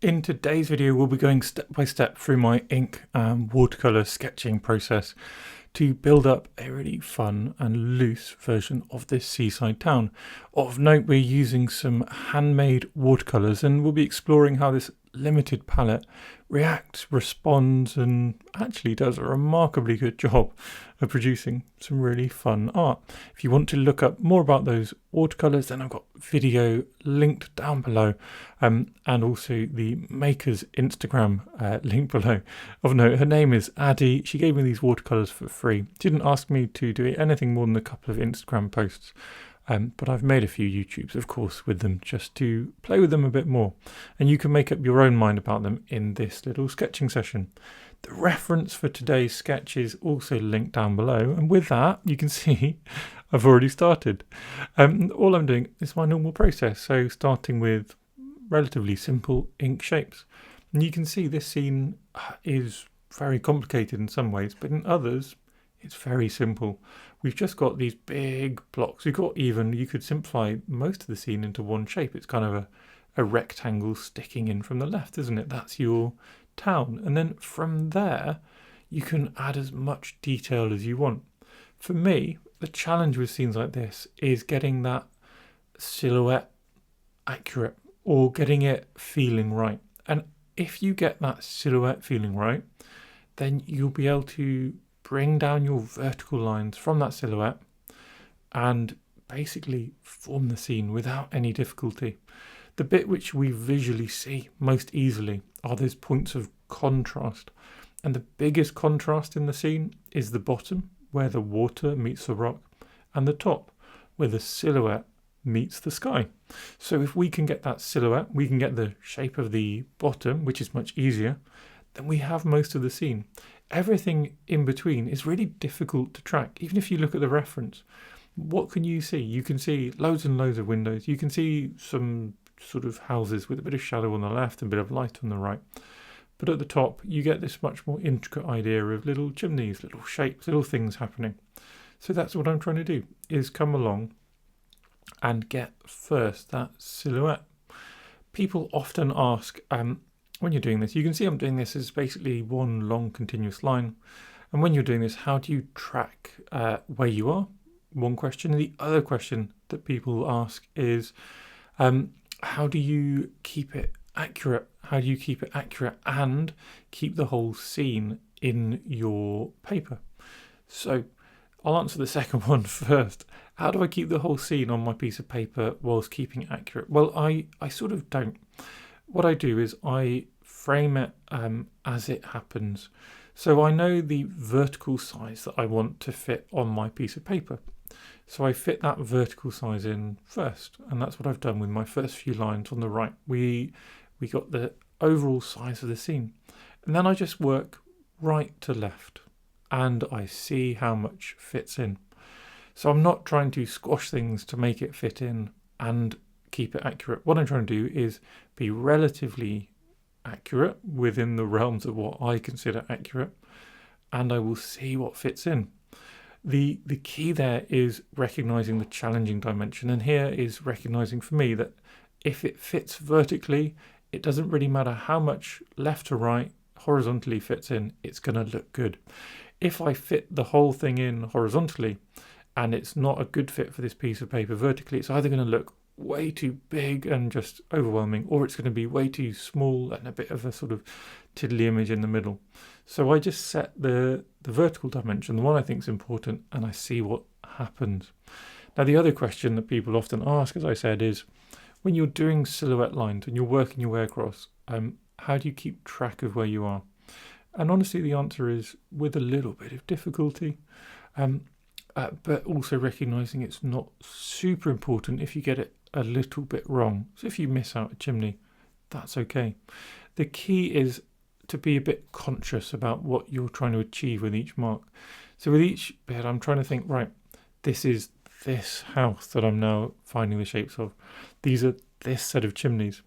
In today's video, we'll be going step by step through my ink and watercolor sketching process to build up a really fun and loose version of this seaside town. Of note, we're using some handmade watercolors, and we'll be exploring how this limited palette reacts, responds, and actually does a remarkably good job of producing some really fun art. If you want to look up more about those watercolors, then I've got video linked down below, and also the maker's Instagram link below. Of note, her name is Addie. She gave me these watercolors for free. She didn't ask me to do anything more than a couple of Instagram posts. But I've made a few YouTubes, of course, with them just to play with them a bit more. And you can make up your own mind about them in this little sketching session. The reference for today's sketch is also linked down below. And with that, you can see I've already started. All I'm doing is my normal process. So starting with relatively simple ink shapes. And you can see this scene is very complicated in some ways, but in others, it's very simple. We've just got these big blocks. You could simplify most of the scene into one shape. It's kind of a rectangle sticking in from the left, isn't it? That's your town. And then from there, you can add as much detail as you want. For me, the challenge with scenes like this is getting that silhouette accurate or getting it feeling right. And if you get that silhouette feeling right, then you'll be able to bring down your vertical lines from that silhouette and basically form the scene without any difficulty. The bit which we visually see most easily are those points of contrast. And the biggest contrast in the scene is the bottom, where the water meets the rock, and the top, where the silhouette meets the sky. So if we can get that silhouette, we can get the shape of the bottom, which is much easier, then we have most of the scene. Everything in between is really difficult to track. Even if you look at the reference, what can you see? You can see loads and loads of windows. You can see some sort of houses with a bit of shadow on the left and a bit of light on the right. But at the top, you get this much more intricate idea of little chimneys, little shapes, little things happening. So that's what I'm trying to do, is come along and get first that silhouette. People often ask, when you're doing this, you can see I'm doing this as basically one long continuous line. And when you're doing this, how do you track where you are? One question. And the other question that people ask is, how do you keep it accurate? How do you keep it accurate and keep the whole scene in your paper? So I'll answer the second one first. How do I keep the whole scene on my piece of paper whilst keeping it accurate? Well, I sort of don't. What I do is I frame it as it happens. So I know the vertical size that I want to fit on my piece of paper. So I fit that vertical size in first. And that's what I've done with my first few lines on the right. We got the overall size of the scene. And then I just work right to left. And I see how much fits in. So I'm not trying to squash things to make it fit in and keep it accurate. What I'm trying to do is be relatively accurate within the realms of what I consider accurate, and I will see what fits in. The key there is recognizing the challenging dimension, and here is recognizing for me that if it fits vertically, it doesn't really matter how much left to right horizontally fits in, it's going to look good. If I fit the whole thing in horizontally and it's not a good fit for this piece of paper vertically, it's either going to look way too big and just overwhelming, or it's going to be way too small and a bit of a sort of tiddly image in the middle. So I just set the vertical dimension, the one I think is important, and I see what happens. Now the other question that people often ask, as I said, is when you're doing silhouette lines and you're working your way across, how do you keep track of where you are? And honestly, the answer is with a little bit of difficulty, but also recognizing it's not super important if you get it a little bit wrong. So if you miss out a chimney, that's okay. The key is to be a bit conscious about what you're trying to achieve with each mark. So with each bit, I'm trying to think, right, this is this house that I'm now finding the shapes of. These are this set of chimneys.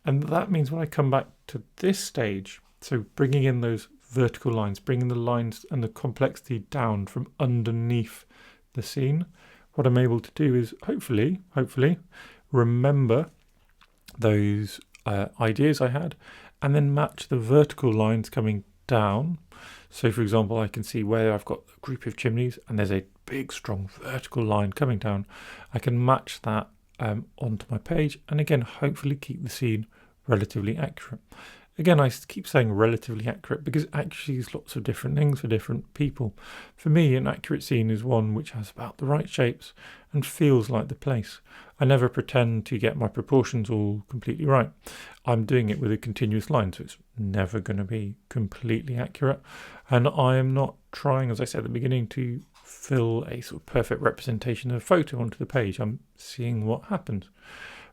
And that means when I come back to this stage, so bringing in those vertical lines, bringing the lines and the complexity down from underneath the scene, what I'm able to do is hopefully remember those ideas I had, and then match the vertical lines coming down. So for example, I can see where I've got a group of chimneys and there's a big strong vertical line coming down. I can match that onto my page, and again hopefully keep the scene relatively accurate. Again, I keep saying relatively accurate because accuracy is lots of different things for different people. For me, an accurate scene is one which has about the right shapes and feels like the place. I never pretend to get my proportions all completely right. I'm doing it with a continuous line, so it's never going to be completely accurate. And I am not trying, as I said at the beginning, to fill a sort of perfect representation of a photo onto the page. I'm seeing what happens.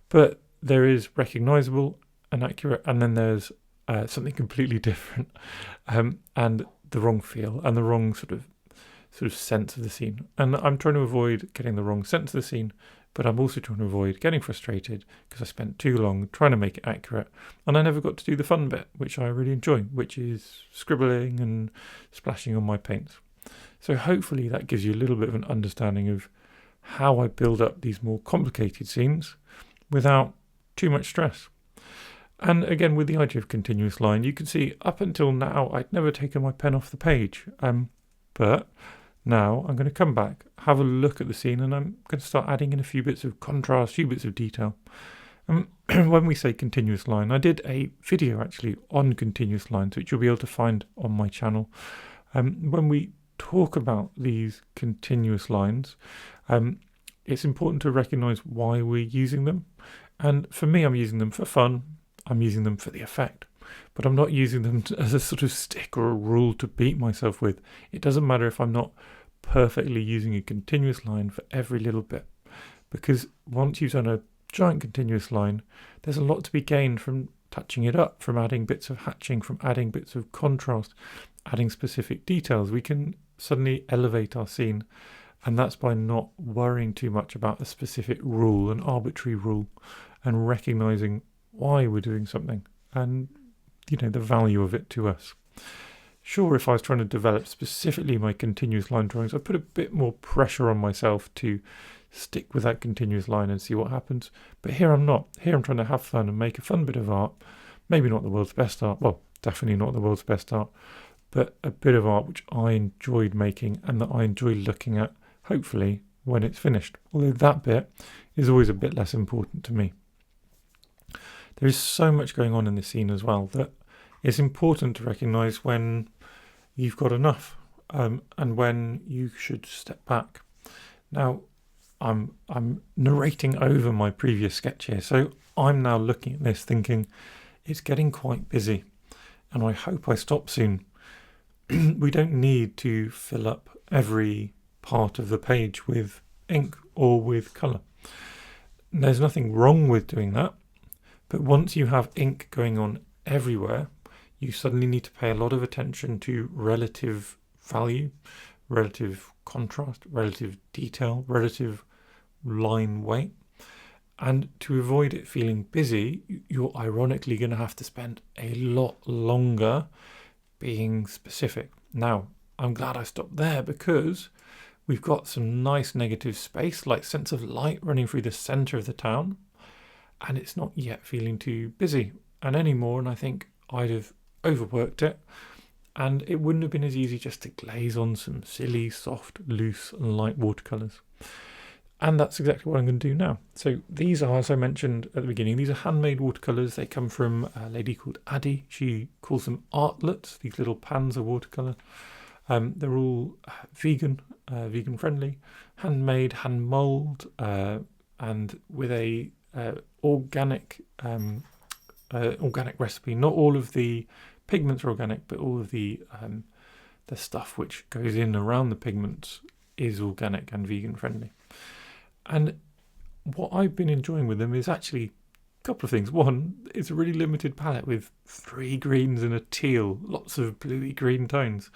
But there is recognizable and accurate, and then there's something completely different, and the wrong feel and the wrong sort of sense of the scene. And I'm trying to avoid getting the wrong sense of the scene, but I'm also trying to avoid getting frustrated because I spent too long trying to make it accurate, and I never got to do the fun bit, which I really enjoy, which is scribbling and splashing on my paints. So hopefully that gives you a little bit of an understanding of how I build up these more complicated scenes without too much stress. And again, with the idea of continuous line, you can see up until now, I'd never taken my pen off the page. But now I'm going to come back, have a look at the scene, and I'm going to start adding in a few bits of contrast, a few bits of detail. When we say continuous line, I did a video actually on continuous lines, which you'll be able to find on my channel. When we talk about these continuous lines, it's important to recognize why we're using them. And for me, I'm using them for fun. I'm using them for the effect, but I'm not using them as a sort of stick or a rule to beat myself with. It doesn't matter if I'm not perfectly using a continuous line for every little bit, because once you've done a giant continuous line, there's a lot to be gained from touching it up, from adding bits of hatching, from adding bits of contrast, adding specific details. We can suddenly elevate our scene, and that's by not worrying too much about a specific rule, an arbitrary rule, and recognizing why we're doing something and the value of it to us. Sure, if I was trying to develop specifically my continuous line drawings, I put a bit more pressure on myself to stick with that continuous line and see what happens. But here I'm not. Here I'm trying to have fun and make a fun bit of art. Maybe not the world's best art. Well, definitely not the world's best art, but a bit of art which I enjoyed making and that I enjoy looking at, hopefully, when it's finished. Although that bit is always a bit less important to me. There is so much going on in the scene as well that it's important to recognise when you've got enough, and when you should step back. Now, I'm narrating over my previous sketch here, so I'm now looking at this thinking it's getting quite busy, and I hope I stop soon. We don't need to fill up every part of the page with ink or with colour. There's nothing wrong with doing that. But once you have ink going on everywhere, you suddenly need to pay a lot of attention to relative value, relative contrast, relative detail, relative line weight. And to avoid it feeling busy, you're ironically going to have to spend a lot longer being specific. Now, I'm glad I stopped there because we've got some nice negative space, like sense of light running through the centre of the town. And it's not yet feeling too busy and anymore, and I think I'd have overworked it, and it wouldn't have been as easy just to glaze on some silly, soft, loose and light watercolours. And that's exactly what I'm going to do now. So these are, as I mentioned at the beginning, these are handmade watercolours. They come from a lady called Addie. She calls them artlets, these little pans of watercolour. They're all vegan friendly, handmade, hand mould, and with a organic recipe. Not all of the pigments are organic, but all of the stuff which goes in around the pigments is organic and vegan friendly. And what I've been enjoying with them is actually a couple of things. One, it's a really limited palette with 3 greens and a teal, lots of bluey green tones,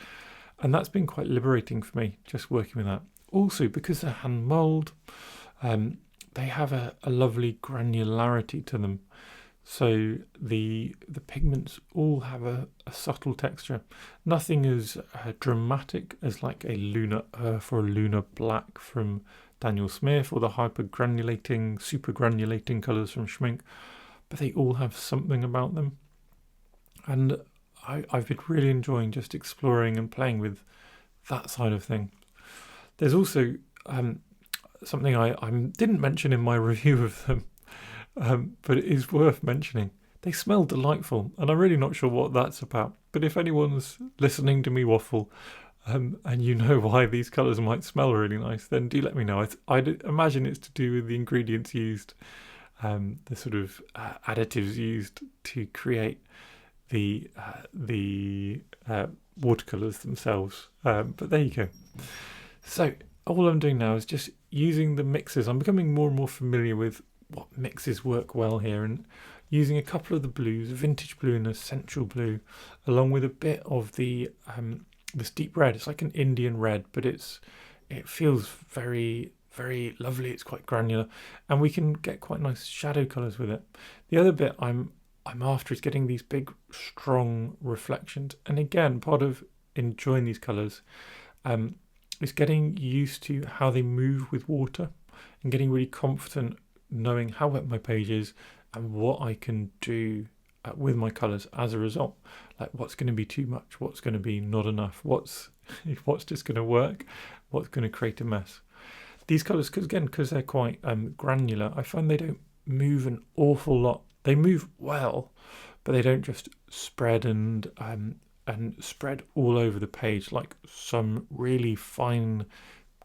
and that's been quite liberating for me, just working with that. Also, because they're hand mould, they have a lovely granularity to them. So the pigments all have a subtle texture. Nothing as dramatic as like a lunar earth or a lunar black from Daniel Smith, or the hyper granulating, super granulating colours from Schmink. but they all have something about them. And I've been really enjoying just exploring and playing with that side of things. There's also something I didn't mention in my review of them, but it is worth mentioning. They smell delightful, and I'm really not sure what that's about. But if anyone's listening to me waffle, and you know why these colours might smell really nice, then do let me know. I'd imagine it's to do with the ingredients used, the sort of additives used to create the watercolors themselves. But there you go. So all I'm doing now is just using the mixes. I'm becoming more and more familiar with what mixes work well here, and using a couple of the blues, a vintage blue and a central blue, along with a bit of the this deep red. It's like an Indian red, but it feels very, very lovely. It's quite granular, and we can get quite nice shadow colours with it. The other bit I'm after is getting these big, strong reflections. And again, part of enjoying these colours is getting used to how they move with water, and getting really confident knowing how wet my page is and what I can do with my colours as a result. Like what's going to be too much, what's going to be not enough, what's just going to work, what's going to create a mess. These colours, because they're quite granular, I find they don't move an awful lot. They move well, but they don't just spread and spread all over the page like some really fine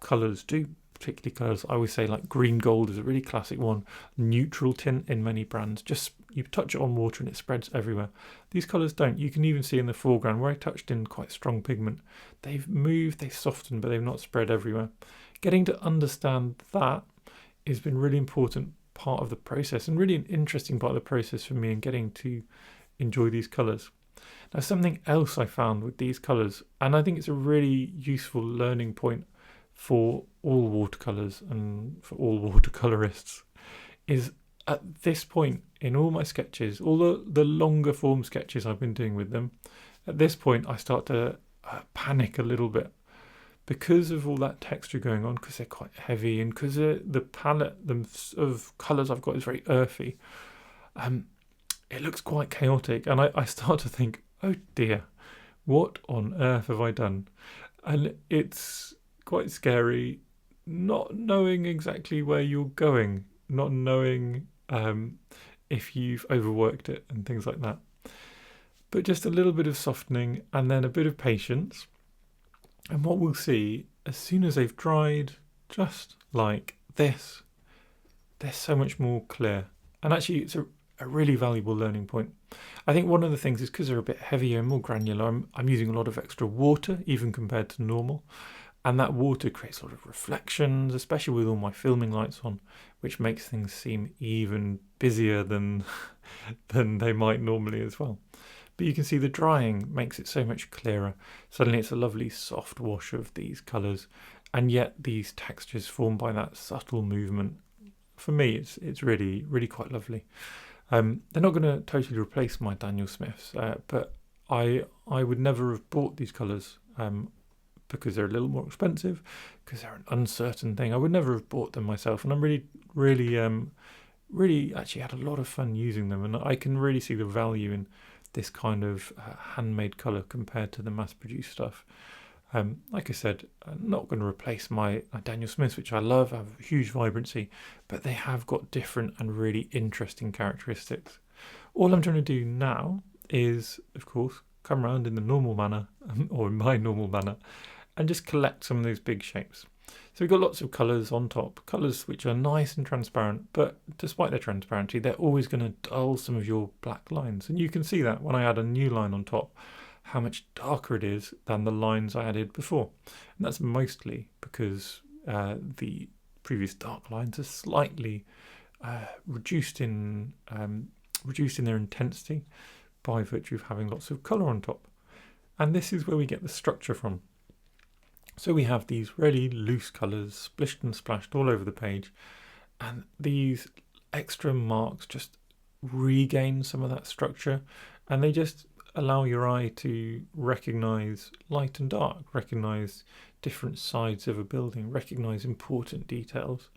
colours do. Particularly colours, I always say, like green gold is a really classic one. Neutral tint in many brands, just you touch it on water and it spreads everywhere. These colours don't. You can even see in the foreground where I touched in quite strong pigment, they've moved, they've softened, but they've not spread everywhere. Getting to understand that has been really important part of the process, and really an interesting part of the process for me in getting to enjoy these colours. Now, something else I found with these colours, and I think it's a really useful learning point for all watercolours and for all watercolorists, is at this point in all my sketches, all the longer form sketches I've been doing with them, at this point I start to panic a little bit because of all that texture going on, because they're quite heavy, and because the palette of colours I've got is very earthy. It looks quite chaotic, and I start to think, oh dear, what on earth have I done? And it's quite scary not knowing exactly where you're going, not knowing if you've overworked it and things like that. But just a little bit of softening and then a bit of patience, and what we'll see as soon as they've dried, just like this, they're so much more clear. And actually it's a really valuable learning point. I think one of the things is because they're a bit heavier and more granular, I'm using a lot of extra water even compared to normal. And that water creates a lot of reflections, especially with all my filming lights on, which makes things seem even busier than they might normally as well. But you can see the drying makes it so much clearer. Suddenly it's a lovely soft wash of these colours, and yet these textures formed by that subtle movement. For me, it's really, really quite lovely. They're not going to totally replace my Daniel Smiths, but I would never have bought these colours because they're a little more expensive, because they're an uncertain thing. I would never have bought them myself, and I'm really actually had a lot of fun using them, and I can really see the value in this kind of handmade colour compared to the mass-produced stuff. Like I said, I'm not going to replace my Daniel Smiths, which I love, have huge vibrancy, but they have got different and really interesting characteristics. All I'm trying to do now is, of course, come around in the normal manner, or in my normal manner, and just collect some of those big shapes. So we've got lots of colours on top, colours which are nice and transparent, but despite their transparency, they're always going to dull some of your black lines. And you can see that when I add a new line on top, how much darker it is than the lines I added before. And that's mostly because the previous dark lines are slightly reduced in their intensity by virtue of having lots of colour on top. And this is where we get the structure from. So we have these really loose colours splished and splashed all over the page, and these extra marks just regain some of that structure, and they just allow your eye to recognise light and dark, recognise different sides of a building, recognise important details,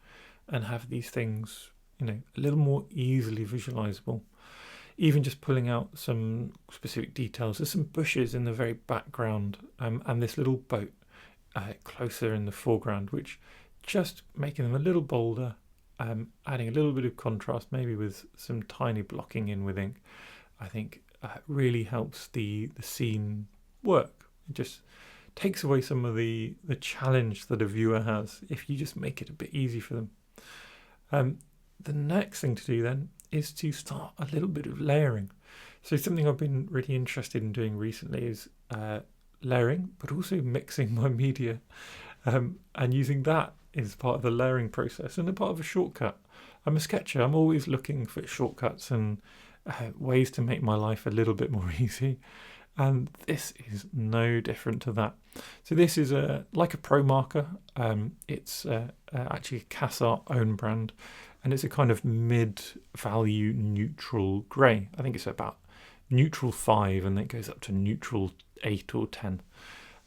and have these things, a little more easily visualisable. even just pulling out some specific details. There's some bushes in the very background, and this little boat closer in the foreground, which just making them a little bolder, adding a little bit of contrast, maybe with some tiny blocking in with ink, I think really helps the scene work. It just takes away some of the challenge that a viewer has if you just make it a bit easy for them. The next thing to do then is to start a little bit of layering. So something I've been really interested in doing recently is layering, but also mixing my media, and using that as part of the layering process and a part of a shortcut. I'm a sketcher. I'm always looking for shortcuts and ways to make my life a little bit more easy. And this is no different to that. So this is like a pro marker. It's actually a CasArt own brand, and it's a kind of mid-value neutral grey. I think it's about neutral 5, and then it goes up to neutral 8 or 10.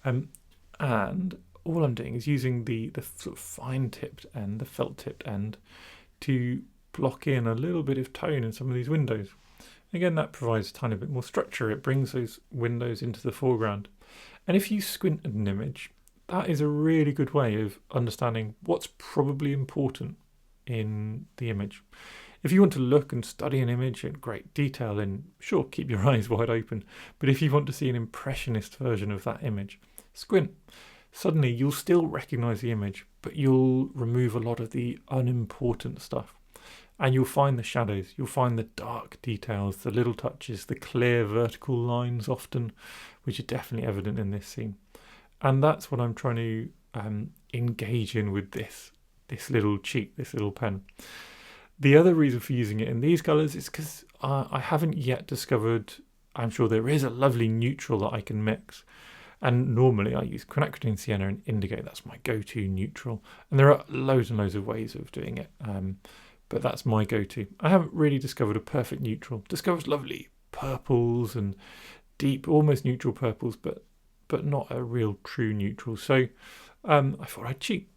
And all I'm doing is using the sort of fine-tipped end, the felt-tipped end, to block in a little bit of tone in some of these windows. Again, that provides a tiny bit more structure. It brings those windows into the foreground. And if you squint at an image, that is a really good way of understanding what's probably important in the image. If you want to look and study an image in great detail, then sure, keep your eyes wide open. But if you want to see an impressionist version of that image, squint. Suddenly you'll still recognize the image, but you'll remove a lot of the unimportant stuff. And you'll find the shadows, you'll find the dark details, the little touches, the clear vertical lines often, which are definitely evident in this scene. And that's what I'm trying to engage in with this little cheat, this little pen. The other reason for using it in these colours is because I haven't yet discovered, I'm sure there is a lovely neutral that I can mix. And normally I use quinacridone sienna and indigo, that's my go-to neutral. And there are loads and loads of ways of doing it. But that's my go-to. I haven't really discovered a perfect neutral. Discovered lovely purples and deep, almost neutral purples, but not a real true neutral. So I thought I'd cheat.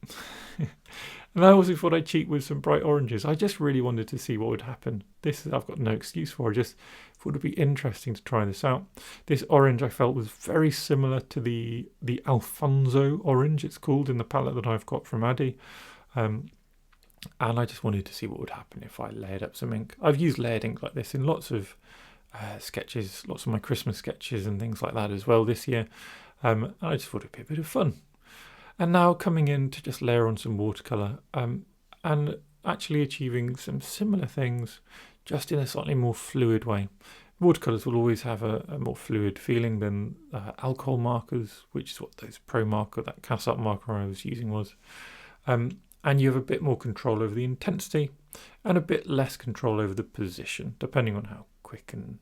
And I also thought I'd cheat with some bright oranges. I just really wanted to see what would happen. I've got no excuse for. I just thought it'd be interesting to try this out. This orange I felt was very similar to the Alfonso orange, it's called, in the palette that I've got from Addy. And I just wanted to see what would happen if I layered up some ink. I've used layered ink like this in lots of sketches, lots of my Christmas sketches and things like that as well this year. And I just thought it'd be a bit of fun. And now coming in to just layer on some watercolour and actually achieving some similar things, just in a slightly more fluid way. Watercolours will always have a more fluid feeling than alcohol markers, which is what those pro marker, that CasArt marker I was using was. And you have a bit more control over the intensity and a bit less control over the position, depending on how quick and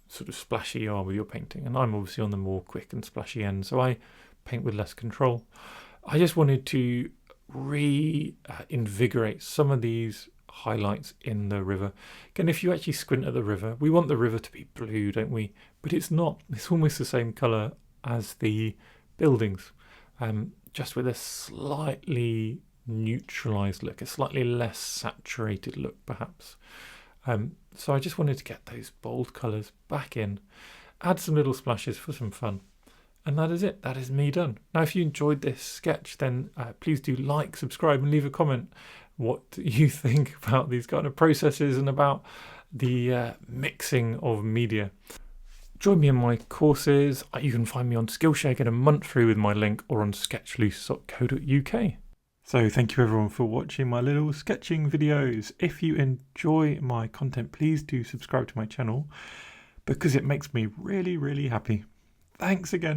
sort of splashy you are with your painting. And I'm obviously on the more quick and splashy end, so I paint with less control. I just wanted to reinvigorate some of these highlights in the river. Again, if you actually squint at the river, we want the river to be blue, don't we? But it's not. It's almost the same colour as the buildings. Just with a slightly neutralised look, a slightly less saturated look perhaps. So I just wanted to get those bold colours back in, add some little splashes for some fun, and that is it. That is me done. Now if you enjoyed this sketch, then please do like, subscribe and leave a comment what you think about these kind of processes and about the mixing of media. Join me in my courses. You can find me on Skillshare, get a month free with my link, or on sketchloose.co.uk. So thank you everyone for watching my little sketching videos. If you enjoy my content, please do subscribe to my channel because it makes me really, really happy. Thanks again.